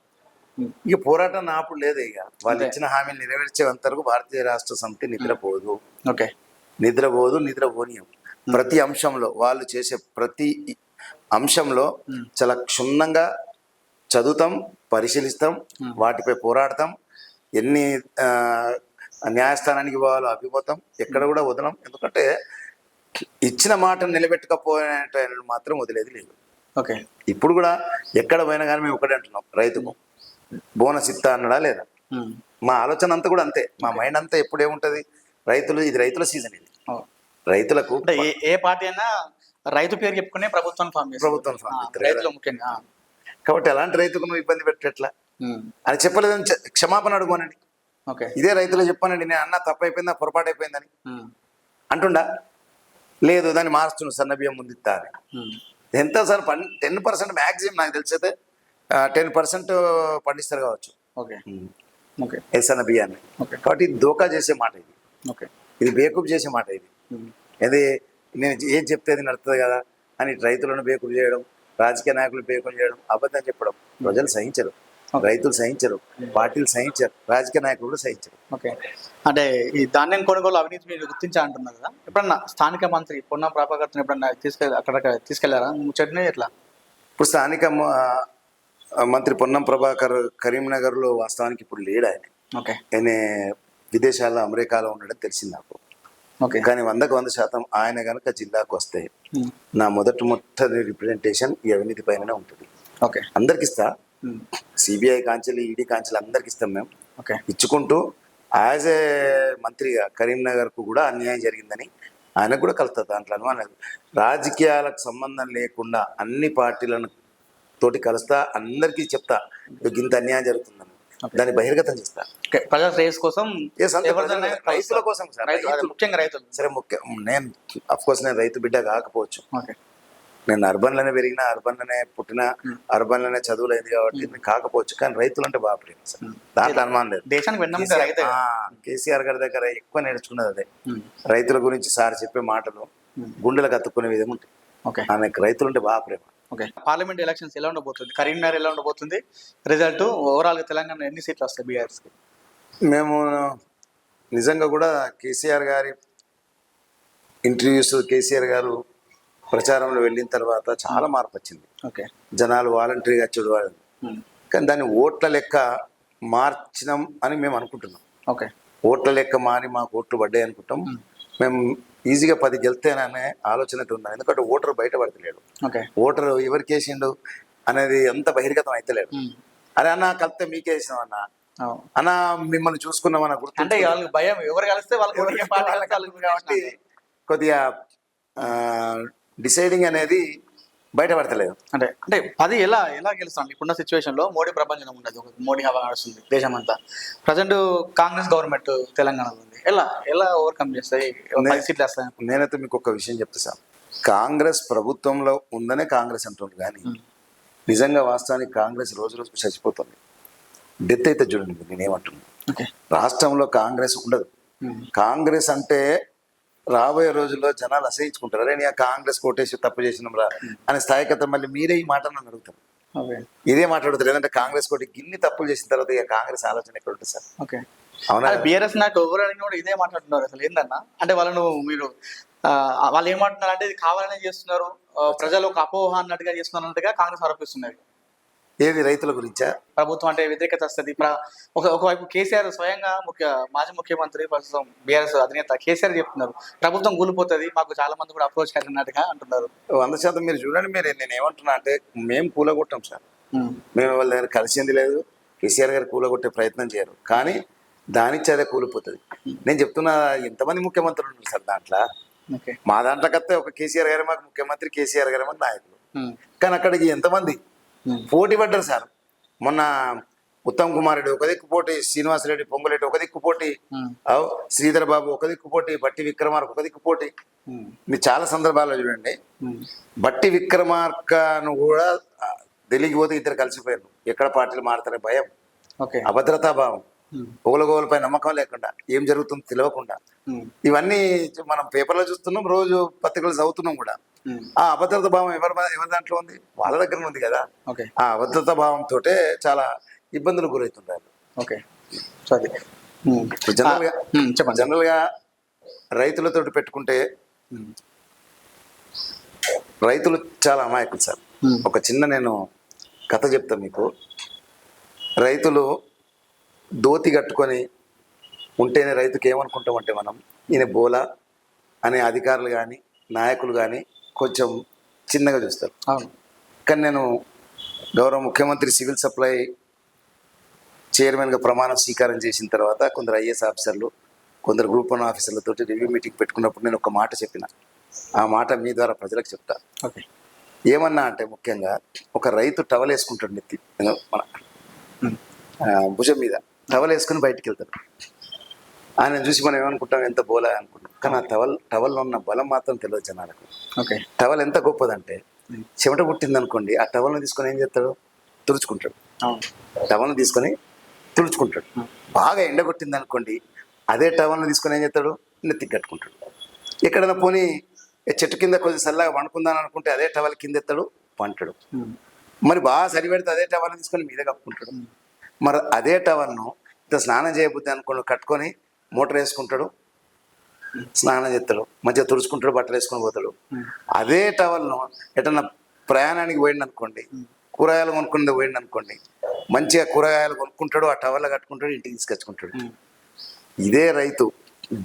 ఇక పోరాటం నాప్పుడు లేదు. ఇక వాళ్ళు ఇచ్చిన హామీలు నెరవేర్చేంత వరకు భారతీయ రాష్ట్ర సమితి నిద్రపోదు. ఓకే. నిద్రపోనీయం. ప్రతి అంశంలో వాళ్ళు చేసే ప్రతి అంశంలో చాలా క్షుణ్ణంగా చదువుతాం, పరిశీలిస్తాం, వాటిపై పోరాడతాం. ఎన్ని న్యాయస్థానానికి పోవాలో అభిపోతాం, ఎక్కడ కూడా వదలం. ఎందుకంటే ఇచ్చిన మాటను నిలబెట్టకపోయిన మాత్రం వదిలేది లేదు. ఓకే. ఇప్పుడు కూడా ఎక్కడ పోయినా కానీ మేము ఒకటే అంటున్నాం, రైతుకు బోనస్ ఇస్తా అన్నాడా లేదా? మా ఆలోచన అంతా కూడా అంతే. మా మైండ్ అంతా ఎప్పుడేముంటది, రైతులు, ఇది రైతుల సీజన్, ఇది రైతులకు. ఏ పార్టీ అయినా రైతు పేరు చెప్పుకునే ప్రభుత్వం ఫామ్ చేస్తారు, రైతులు ముఖ్యంగా. కాబట్టి అలాంటి రైతుకు నువ్వు ఇబ్బంది పెట్టట్లా అని చెప్పలేదని క్షమాపణ అడుగుకోనండి. ఓకే. ఇదే రైతులు చెప్పానండి, నేను అన్న తప్పు అయిపోయిందా, పొరపాటు అయిపోయిందని అంటుండా? లేదు, దాన్ని మారుస్తున్నాడు, సన్న బియ్యం ముందు ఇస్తా అని. ఎంత సార్? 10% మ్యాక్సిమం నాకు తెలిసి అయితే 10% పండిస్తారు కావచ్చు. ఓకే. ఓకే. సన్న బియ్యాన్ని. కాబట్టి ఇది దోకా చేసే మాట, ఇది ఓకే, ఇది బేకూపు చేసే మాట. ఇది అది నేను ఏం చెప్తే అది నడుతుంది కదా అని రైతులను బేకూపు చేయడం, రాజకీయ నాయకులు బేకూపు చేయడం, అబద్ధం చెప్పడం ప్రజలు సహించరు, రైతులు సహించరు, పార్టీలు సహించరు, రాజకీయ నాయకులు కూడా సహించరు. ఓకే. అంటే ఈ ధాన్యం కొనుగోలు అవినీతి మీరు గుర్తించా అంటున్నారు కదా, ఎప్పుడన్నా స్థానిక మంత్రి పొన్నం ప్రభాకర్ ఎప్పుడన్నా అక్కడ తీసుకెళ్లారా ముచ్చటనే? ఎట్లా? ఇప్పుడు స్థానిక మంత్రి పొన్నం ప్రభాకర్ కరీంనగర్లో వాస్తవానికి ఇప్పుడు లేడు ఆయన. ఓకే. ఆయన విదేశాల్లో, అమెరికాలో ఉండడం తెలిసింది నాకు. ఓకే. కానీ 100% ఆయన కనుక జిల్లాకు వస్తే నా మొట్టమొదటి రిప్రజెంటేషన్ ఈ అవినీతి పైననే ఉంటుంది. ఓకే. అందరికి ఇస్తా, సిబిఐ కాంచెలు, ఈడీ కాంచెలు అందరికి ఇస్తాం మేము. ఓకే. ఇచ్చుకుంటూ యాజ్ ఏ మంత్రిగా కరీంనగర్కు కూడా అన్యాయం జరిగిందని ఆయనకు కూడా కలుస్తుంది. దాంట్లో అనుమానం. రాజకీయాలకు సంబంధం లేకుండా అన్ని పార్టీలను తోటి కలుస్తా, అందరికీ చెప్తా ఇంత అన్యాయం జరుగుతుందని, దాన్ని బహిర్గతం చేస్తా. ప్రజల శ్రేయస్ కోసం, రైతుల కోసం సార్, ముఖ్యంగా రైతులు. సరే, నేను అఫ్కోర్స్ నేను రైతు బిడ్డ కాకపోవచ్చు, నేను అర్బన్లోనే పెరిగిన, అర్బన్లోనే పుట్టిన, అర్బన్లోనే చదువులైంది కాబట్టి కాకపోవచ్చు, కానీ రైతులు అంటే బాగా ప్రేమ సార్, దాంట్లో అనుమానం లేదు. దేశానికి కేసీఆర్ గారి దగ్గర ఎక్కువ నేర్చుకున్నది అదే. రైతుల గురించి సార్ చెప్పే మాటలు గుండెలకు అతుక్కునే విధంగా ఉంటాయి. ఆమెకు రైతులు అంటే బాగా ప్రేమ. ఓకే. పార్లమెంట్ ఎలక్షన్స్ ఎలా ఉండబోతుంది? కరీంనగర్ ఎలా ఉండబోతుంది రిజల్ట్? ఓవరాల్ గా తెలంగాణ ఎన్ని సీట్లు వస్తాయి బీఆర్ఎస్ కి? మేము నిజంగా కూడా కేసీఆర్ గారి ఇంటర్వ్యూస్, కేసీఆర్ గారు ప్రచారంలో వెళ్ళిన తర్వాత చాలా మార్పు వచ్చింది. ఓకే. జనాలు వాలంటరీగా చూడవాలి, కానీ దాన్ని ఓట్ల లెక్క మార్చినాం అని మేము అనుకుంటున్నాం. ఓకే. ఓట్ల లెక్క మారి మాకు ఓట్లు పడ్డాయి అనుకుంటాం. మేము ఈజీగా 10 గెలిస్తేననే ఆలోచన అయితే ఉన్నాం. ఎందుకంటే ఓటర్ బయటపడతలేడు, ఓటర్ ఎవరికి వేసిండు అనేది ఎంత బహిర్గతం అయితలేడు. అరే అన్న కలిస్తే మీకే వేసినాం అన్న, అన్న మిమ్మల్ని చూసుకున్నామన్న గుర్తు. అంటే భయం, ఎవరు కలిస్తే కాబట్టి కొద్దిగా డిసైడింగ్ అనేది బయటపడతలేదు. అంటే 10 ఎలా గెలుస్తాం? ఇప్పుడున్న సిచ్యువేషన్ లో మోడీ ప్రపంచం ఉండదు, మోడీ హవా నడుస్తుంది దేశం అంతా. ప్రజెంట్ కాంగ్రెస్ గవర్నమెంట్ తెలంగాణలో ఉంది. ఎలా ఓవర్కమ్ చేస్తాయి? నేనైతే మీకు ఒక విషయం చెప్తా సార్, కాంగ్రెస్ ప్రభుత్వంలో ఉందనే కాంగ్రెస్ అంటున్నారు, కానీ నిజంగా వాస్తవానికి కాంగ్రెస్ రోజు రోజుకు చచ్చిపోతుంది. డెత్ అయితే చూడండి, నేనేమంటున్నాను, రాష్ట్రంలో కాంగ్రెస్ ఉండదు. కాంగ్రెస్ అంటే రాబోయే రోజుల్లో జనాలు అసహించుకుంటారు, అరే నీ కాంగ్రెస్ కోటేసి తప్పు చేసినాం రా అనే స్థాయికత. మళ్ళీ మీరే ఈ మాట నన్ను అడుగుతారు, ఇదే మాట్లాడుతారు. లేదంటే కాంగ్రెస్ కోటి గిన్ని తప్పులు చేసిన తర్వాత ఇక కాంగ్రెస్ ఆలోచన ఎక్కడ ఉంటుంది సార్? అవునా? బీఆర్ఎస్ నాకు ఎవరు అడిగినా కూడా ఇదే మాట్లాడుతున్నారు. అసలు ఏందన్నా అంటే మీరు వాళ్ళు ఏమంటున్నారు అంటే ఇది కావాలనే చేస్తున్నారు, ప్రజలు ఒక అపోహ అన్నట్టుగా చేస్తున్నారు అన్నట్టుగా కాంగ్రెస్ ఆరోపిస్తున్నారు. ఏది రైతుల గురించా? ప్రభుత్వం అంటే వ్యతిరేకత వస్తుంది. ఒకవైపు కేసీఆర్ స్వయంగా మాజీ ముఖ్యమంత్రి ప్రస్తుతం బీఆర్ఎస్ అధినేత కేసీఆర్ చెప్తున్నారు ప్రభుత్వం కూలిపోతుంది, మాకు చాలా మంది కూడా అప్రోచ్ అన్నట్టుగా అంటున్నారు. 100% మీరు చూడండి. నేను ఏమంటున్నా అంటే మేము కూలగొట్టాం సార్, మేము వాళ్ళ దగ్గర కలిసింది లేదు. కేసీఆర్ గారు కూలగొట్టే ప్రయత్నం చేయరు, కానీ దానిచ్చి అదే కూలిపోతుంది. నేను చెప్తున్నా, ఎంతమంది ముఖ్యమంత్రులు ఉన్నారు సార్ దాంట్లో? మా దాంట్లో కత్తే ఒక కేసీఆర్ గారు మాకు ముఖ్యమంత్రి, కేసీఆర్ గారు మాకు నాయకులు, కానీ అక్కడికి ఎంతమంది పోటీ పడ్డారు సార్. మొన్న ఉత్తమ్ కుమార్ రెడ్డి ఒక దిక్కు పోటీ, శ్రీనివాసరెడ్డి పొంగులేటి ఒక దిక్కు పోటీ, శ్రీధర్ బాబు ఒక దిక్కు పోటీ, బట్టి విక్రమార్క ఒక దిక్కు పోటీ. మీరు చాలా సందర్భాల్లో చూడండి, బట్టి విక్రమార్కను కూడా ఢిల్లీకి పోతే ఇద్దరు కలిసిపోయారు. ఎక్కడ పార్టీలు మారుతారనే భయం, అభద్రతా భావం, ఒకరిపై నమ్మకం లేకుండా, ఏం జరుగుతుందో తెలియకుండా, ఇవన్నీ మనం పేపర్లో చూస్తున్నాం, రోజు పత్రికలు చదువుతున్నాం కూడా. ఆ అభద్రతా భావం ఎవరి దాంట్లో ఉంది? వాళ్ళ దగ్గర ఉంది కదా. ఆ అభద్రతా భావంతో చాలా ఇబ్బందులు గురవుతున్నారు. జనరల్గా రైతులతో పెట్టుకుంటే రైతులు చాలా అమాయకులు సార్. ఒక చిన్న నేను కథ చెప్తా మీకు. రైతులు దోతి కట్టుకొని ఉంటేనే రైతుకి ఏమనుకుంటామంటే మనం, ఈయన బోలా అనే అధికారులు కానీ నాయకులు కానీ కొంచెం చిన్నగా చూస్తారు. కానీ నేను గౌరవ ముఖ్యమంత్రి సివిల్ సప్లై చైర్మన్గా ప్రమాణ స్వీకారం చేసిన తర్వాత కొందరు ఐఏఎస్ ఆఫీసర్లు, కొందరు గ్రూప్ 1 ఆఫీసర్లతో రివ్యూ మీటింగ్ పెట్టుకున్నప్పుడు నేను ఒక మాట చెప్పిన. ఆ మాట మీ ద్వారా ప్రజలకు చెప్తా. ఏమన్నా అంటే, ముఖ్యంగా ఒక రైతు టవల్ వేసుకుంటాడు, నెత్తి మన భుజం మీద టవల్ వేసుకుని బయటికి వెళ్తాడు. ఆయన చూసి మనం ఏమనుకుంటాం, ఎంత బోలా అనుకుంటాం. కానీ ఆ టవల్లో ఉన్న బలం మాత్రం తెలియదు జనాలకు. టవల్ ఎంత గొప్పదంటే, చెమట పుట్టింది అనుకోండి, ఆ టవల్ని తీసుకొని ఏం చేస్తాడు? తుడుచుకుంటాడు. టవల్ని తీసుకొని తుడుచుకుంటాడు. బాగా ఎండ కొట్టింది అనుకోండి, అదే టవల్ని తీసుకొని ఏం చేస్తాడు? నెత్తికి కట్టుకుంటాడు. ఎక్కడైనా పోనీ చెట్టు కింద కొంచెం చల్లగా పండుకుందాని అనుకుంటే అదే టవల్ కింద ఎత్తాడు, పంటాడు. మరి బాగా సరి పెడితే అదే టవల్ని తీసుకొని మీద కప్పుకుంటాడు. మరి అదే టవల్ను ఇంత స్నానం చేయబుద్ది అనుకోండి, కట్టుకొని మోటార్ వేసుకుంటాడు, స్నానం చేస్తాడు, మంచిగా తుడుచుకుంటాడు, బట్టలు వేసుకొని పోతాడు. అదే టవల్ను ఎటన్నా ప్రయాణానికి పోయింది అనుకోండి, కూరగాయలు కొనుక్కుని పోయింది అనుకోండి, మంచిగా కూరగాయలు కొనుక్కుంటాడు, ఆ టవల్లో కట్టుకుంటాడు, ఇంటికి తీసుకొచ్చుకుంటాడు. ఇదే రైతు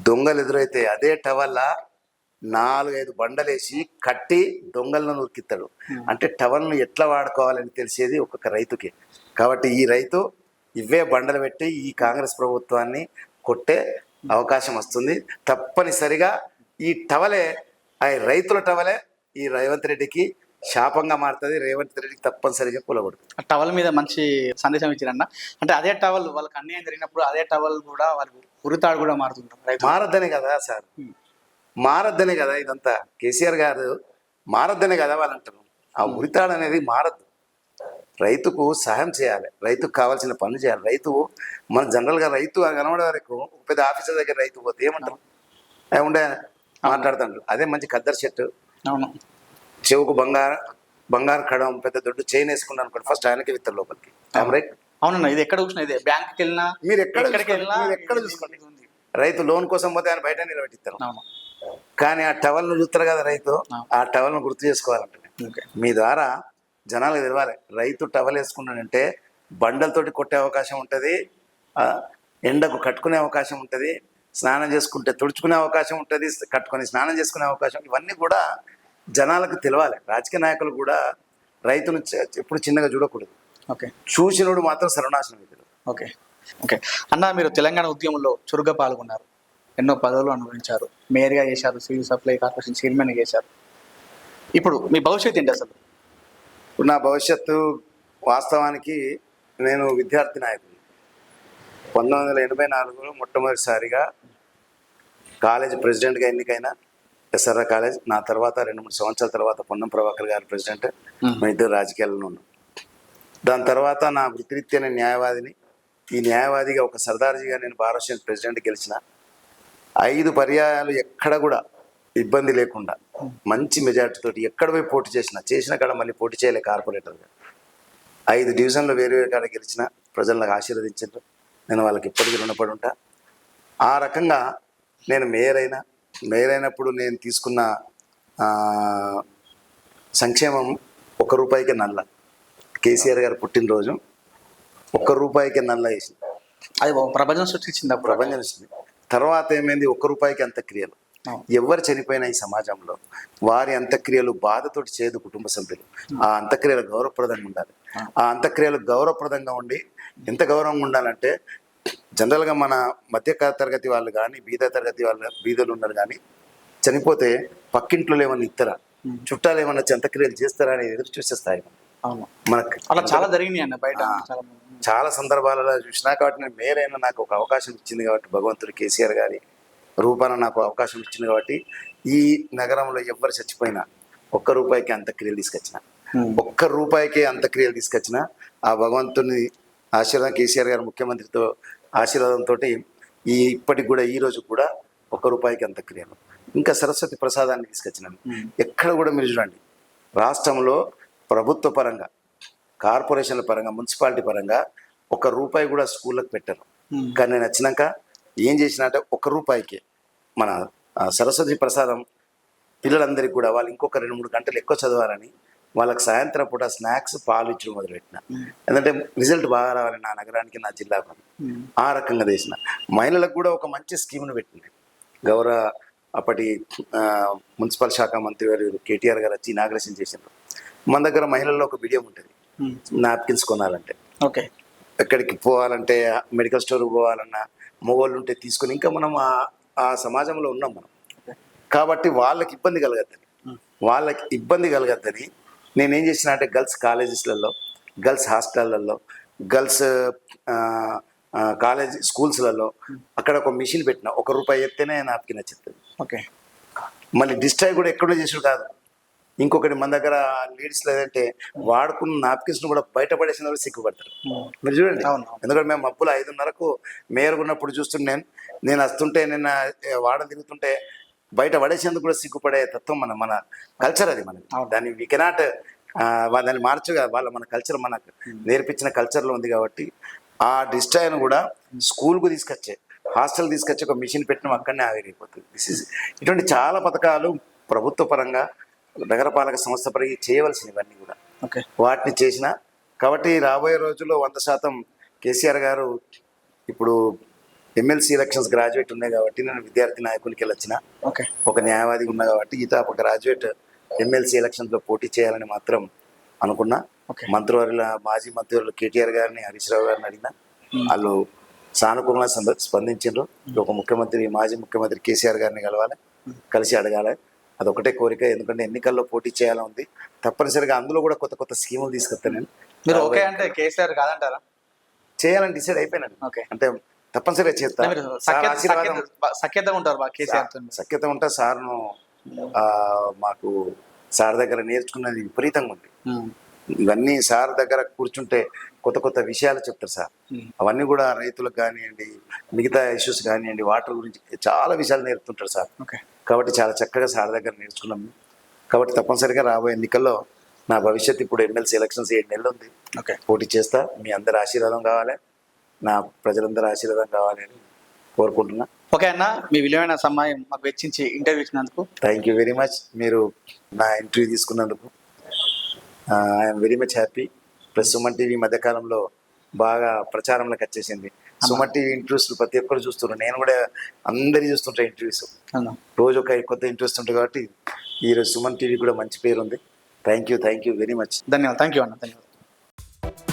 దొంగలు ఎదురైతే అదే టవల్లా 4-5 బండలేసి కట్టి దొంగలను ఉరికిస్తాడు. అంటే టవల్ను ఎట్లా వాడుకోవాలని తెలిసేది ఒక్కొక్క రైతుకి. కాబట్టి ఈ రైతు ఇవే బండలు పెట్టి ఈ కాంగ్రెస్ ప్రభుత్వాన్ని కొట్టే అవకాశం వస్తుంది. తప్పనిసరిగా ఈ టవలే, ఆ రైతుల టవలే ఈ రేవంత్ రెడ్డికి శాపంగా మారుతుంది. రేవంత్ రెడ్డికి తప్పనిసరిగా కూలగొడుతుంది. ఆ టవల్ మీద మంచి సందేశం ఇచ్చారన్న. అంటే అదే టవల్ వాళ్ళకి అన్యాయం జరిగినప్పుడు అదే టవల్ కూడా వాళ్ళకి ఉరితాడు కూడా మారుతుంది. మారద్దనే కదా సార్, మారద్దనే కదా ఇదంతా. కేసీఆర్ గారు మారద్దనే కదా వాళ్ళు అంటారు. ఆ ఉరితాడు అనేది మారద్దు. రైతుకు సహాయం చేయాలి, రైతుకు కావాల్సిన పనులు చేయాలి. రైతు మన జనరల్గా రైతు కనబడే వరకు పెద్ద ఆఫీసర్ దగ్గర రైతు పోతే ఏమంటారు? ఉండే మాట్లాడుతుంటారు. అదే మంచి ఖద్దరు షర్టు, చెవుకు బంగారు కడం, పెద్ద దొడ్డు చైన్ వేసుకున్నాను అనుకోండి, ఫస్ట్ ఆయనకి విత్తరు లోపలికి. రైట్? అవునన్నా, ఇది ఎక్కడ చూసినా ఇదే. బ్యాంక్కి వెళ్ళినా, మీరు ఎక్కడ చూసుకోండి, రైతు లోన్ కోసం పోతే ఆయన బయట నిలబెట్టిస్తారు. కానీ ఆ టవల్ను చూస్తారు కదా రైతు, ఆ టవల్ను గుర్తు చేసుకోవాలంటే మీ ద్వారా జనాలకు తెలవాలి. రైతు టవల్ వేసుకున్నాడంటే బండలతోటి కొట్టే అవకాశం ఉంటుంది, ఎండకు కట్టుకునే అవకాశం ఉంటుంది, స్నానం చేసుకుంటే తుడుచుకునే అవకాశం ఉంటుంది, కట్టుకొని స్నానం చేసుకునే అవకాశం, ఇవన్నీ కూడా జనాలకు తెలవాలి. రాజకీయ నాయకులు కూడా రైతును ఎప్పుడు చిన్నగా చూడకూడదు. చూసినోడు మాత్రం సర్వనాశనం అవుతాడు. ఓకే అన్న, మీరు తెలంగాణ ఉద్యమంలో చురుగ్గా పాల్గొన్నారు, ఎన్నో పదవులు అనుభవించారు, మేయర్గా చేశారు, సివిల్ సప్లై కార్పొరేషన్ చైర్మన్గా చేశారు. ఇప్పుడు మీ భవిష్యత్తు ఏంటి అసలు? నా భవిష్యత్తు వాస్తవానికి నేను విద్యార్థి నాయకుడు. 1984లో మొట్టమొదటిసారిగా కాలేజ్ ప్రెసిడెంట్గా ఎన్నికైన ఎస్ఆర్ఆర్ కాలేజ్. నా తర్వాత 2-3 సంవత్సరాల తర్వాత పొన్నం ప్రభాకర్ గారు ప్రెసిడెంట్. మా ఇద్దరు రాజకీయాల్లో ఉన్నాం. దాని తర్వాత నా వృత్తిరీత్యా నేను న్యాయవాదిని. ఈ న్యాయవాదిగా ఒక సర్దార్జీగా నేను భారత ప్రెసిడెంట్ గెలిచిన. 5 పర్యాయాలు ఎక్కడ కూడా ఇబ్బంది లేకుండా మంచి మెజార్టీతో ఎక్కడ పోయి పోటీ చేసిన కాడ మళ్ళీ పోటీ చేయలే కార్పొరేటర్గా. 5 డివిజన్లు వేరే కాడ గెలిచిన. ప్రజలు నాకు ఆశీర్వదించారు, నేను వాళ్ళకి ఇప్పటికీ రుణపడి ఉంటా. ఆ రకంగా నేను మేయర్ అయినప్పుడు నేను తీసుకున్న సంక్షేమం 1 రూపాయికే నల్ల. కేసీఆర్ గారు పుట్టినరోజు 1 రూపాయికే నల్ల వేసింది. అది ప్రపంచం సృష్టించింది. ప్రపంచం వచ్చింది. తర్వాత ఏమైంది? 1 రూపాయికి అంత్యక్రియలు. ఎవరు చనిపోయినా ఈ సమాజంలో వారి అంత్యక్రియలు బాధతోటి చేయదు కుటుంబ సభ్యులు. ఆ అంత్యక్రియలు గౌరవప్రదంగా ఉండాలి. ఆ అంత్యక్రియలు గౌరవప్రదంగా ఉండి, ఎంత గౌరవంగా ఉండాలంటే, జనరల్గా మన మధ్య తరగతి వాళ్ళు కానీ, బీదలు ఉన్నారు కానీ, చనిపోతే పక్కింట్లో ఏమన్నా ఇస్తారా, చుట్టాలు ఏమన్నా అంత్యక్రియలు చేస్తారా అని ఎదురు చూసే స్థాయి. అవును, మనకు అలా చాలా జరిగినాయి అన్న బయట. ఆ. చాలా చాలా సందర్భాలలో చూసినా కాబట్టి నేను మేరైనా నాకు ఒక అవకాశం ఇచ్చింది కాబట్టి భగవంతుడు కేసీఆర్ గారి రూపాన నాకు అవకాశం ఇచ్చింది కాబట్టి ఈ నగరంలో ఎవ్వరు చచ్చిపోయినా ఒక్క రూపాయికి అంత్యక్రియలు తీసుకొచ్చిన, ఒక్క రూపాయికి అంత్యక్రియలు తీసుకొచ్చిన ఆ భగవంతుని ఆశీర్వాదం, కేసీఆర్ గారు ముఖ్యమంత్రితో ఆశీర్వాదంతో ఇప్పటికి కూడా ఈ రోజు కూడా ఒక్క రూపాయికి అంత్యక్రియలు. ఇంకా సరస్వతి ప్రసాదాన్ని తీసుకొచ్చినాను. ఎక్కడ కూడా మీరు చూడండి, రాష్ట్రంలో ప్రభుత్వ పరంగా, కార్పొరేషన్ల పరంగా, మున్సిపాలిటీ పరంగా ఒక్క రూపాయి కూడా స్కూళ్ళకి పెట్టారు. కానీ నేను వచ్చినాక ఏం చేసిన అంటే ఒక్క రూపాయికి మన సరస్వతి ప్రసాదం పిల్లలందరికీ కూడా వాళ్ళు ఇంకొక 2-3 గంటలు ఎక్కువ చదవాలని వాళ్ళకి సాయంత్రం పూట స్నాక్స్ పాలు ఇచ్చడం మొదలుపెట్టిన. ఎందుకంటే రిజల్ట్ బాగా రావాలి నా నగరానికి, నా జిల్లాకు. ఆ రకంగా చేసిన. మహిళలకు కూడా ఒక మంచి స్కీమ్ను పెట్టింది గౌరవ అప్పటి మున్సిపల్ శాఖ మంత్రి గారు కేటీఆర్ గారు వచ్చి ఇనాగ్రేషన్ చేశారు. మన దగ్గర మహిళల్లో ఒక బిడియం ఉంటుంది, నాప్కిన్స్ కొనాలంటే, ఓకే, ఎక్కడికి పోవాలంటే మెడికల్ స్టోర్కి పోవాలన్నా మొగోళ్ళు ఉంటే తీసుకొని, ఇంకా మనం ఆ సమాజంలో ఉన్నాం మనం. కాబట్టి వాళ్ళకి ఇబ్బంది కలగద్దని నేనేం చేసిన అంటే గర్ల్స్ కాలేజెస్లలో, గర్ల్స్ హాస్టళ్లలో, గర్ల్స్ కాలేజ్ స్కూల్స్లలో అక్కడ ఒక మిషన్ పెట్టిన. ₹1 ఎత్తేనే నాప్కిన్ వచ్చేస్తుంది. ఓకే, మళ్ళీ డిస్ట్రాయ్ కూడా ఎక్కడో చేసుడు కాదు. ఇంకొకటి మన దగ్గర లేడీస్ లేదంటే వాడుకున్న నాప్కిన్స్ కూడా బయటపడేసిన వాళ్ళు సిగ్గుపడతారు. మీరు చూడండి, ఎందుకంటే మేము మబ్బులు 5:30కు మేయర్గా ఉన్నప్పుడు చూస్తున్నాను, నేను వస్తుంటే నిన్న వాడ తిరుగుతుంటే బయట పడేసేందుకు కూడా సిగ్గుపడే తత్వం మన కల్చర్ అది. మనది దాన్ని వీ కెనాట్ దాన్ని మార్చుగా మన కల్చర్ మనకు నేర్పించిన కల్చర్లో ఉంది. కాబట్టి ఆ డిస్ట్రాయ్ను కూడా స్కూల్కు తీసుకొచ్చే, హాస్టల్ తీసుకొచ్చి ఒక మిషన్ పెట్టిన అక్కడనే ఆవిరైపోతుంది. ఇటువంటి చాలా పథకాలు ప్రభుత్వ పరంగా, నగరపాలక సంస్థ పరంగా చేయవలసినవన్నీ కూడా వాటిని చేసిన. కాబట్టి రాబోయే రోజుల్లో 100% కేసీఆర్ గారు ఇప్పుడు ఎమ్మెల్సీ ఎలక్షన్స్ గ్రాడ్యుయేట్ ఉన్నాయి కాబట్టి నేను విద్యార్థి నాయకునికి వెళ్ళొచ్చిన, ఒక న్యాయవాదిగా ఉన్నా కాబట్టి ఒక గ్రాడ్యుయేట్ ఎమ్మెల్సీ ఎలక్షన్స్లో పోటీ చేయాలని మాత్రం అనుకున్నా. మంత్రివర్యుల మాజీ మంత్రివర్యులు కేటీఆర్ గారిని, హరీష్ రావు గారిని అడిగినా వాళ్ళు సానుకూలంగా స్పందించారు. ఒక ముఖ్యమంత్రి, మాజీ ముఖ్యమంత్రి కేసీఆర్ గారిని కలవాలి, కలిసి అడగాలి, అదొకటే కోరిక. ఎందుకంటే ఎన్నికల్లో పోటీ చేయాలని ఉంది. తప్పనిసరిగా అందులో కూడా కొత్త కొత్త స్కీములు తీసుకొస్తాను నేను. మీరు ఓకే అంటే కేసీఆర్ కాదంటారా? చేయాలని డిసైడ్ అయిపోయినాను. అంటే తప్పనిసరిగా చేస్తాను. సఖ్యత ఉంటారు సఖ్యత ఉంటే సార్ను మాకు సార్ దగ్గర నేర్చుకున్నది విపరీతంగా ఉంది. ఇవన్నీ సార్ దగ్గర కూర్చుంటే కొత్త కొత్త విషయాలు చెప్తారు సార్. అవన్నీ కూడా రైతులకు కానివ్వండి, మిగతా ఇష్యూస్ కానివ్వండి, వాటర్ గురించి చాలా విషయాలు నేర్పుతుంటారు సార్. కాబట్టి చాలా చక్కగా సార్ దగ్గర నేర్చుకున్నాం. కాబట్టి తప్పనిసరిగా రాబోయే ఎన్నికల్లో నా భవిష్యత్తు, ఇప్పుడు ఎమ్మెల్సీ ఎలక్షన్స్ 7 నెలలు ఉంది, పోటీ చేస్తా. మీ అందరి ఆశీర్వాదం కావాలి, నా ప్రజలందరూ ఆశీర్వాదం కావాలి అని కోరుకుంటున్నా. ఓకే అన్న, మీ విలువైన సమయం మాకు వెచ్చించి ఇంటర్వ్యూ ఇచ్చినందుకు థ్యాంక్ యూ వెరీ మచ్. మీరు నా ఇంటర్వ్యూ తీసుకున్నందుకు I'm very much happy. Plus Suman TV మధ్యకాలంలో బాగా ప్రచారంలోకి వచ్చేసింది. సుమన్ టీవీ ఇంటర్వ్యూస్ ప్రతి ఒక్కరు చూస్తున్నారు, నేను కూడా అందరి చూస్తుంటా ఇంటర్వ్యూస్, రోజు ఒక కొత్త ఇంటర్వ్యూస్ ఉంటాయి. కాబట్టి ఈరోజు సుమన్ టీవీ కూడా మంచి పేరు ఉంది. Thank you very much. ధన్యవాదాలు. థ్యాంక్ యూ అన్న, ధన్యవాదాలు.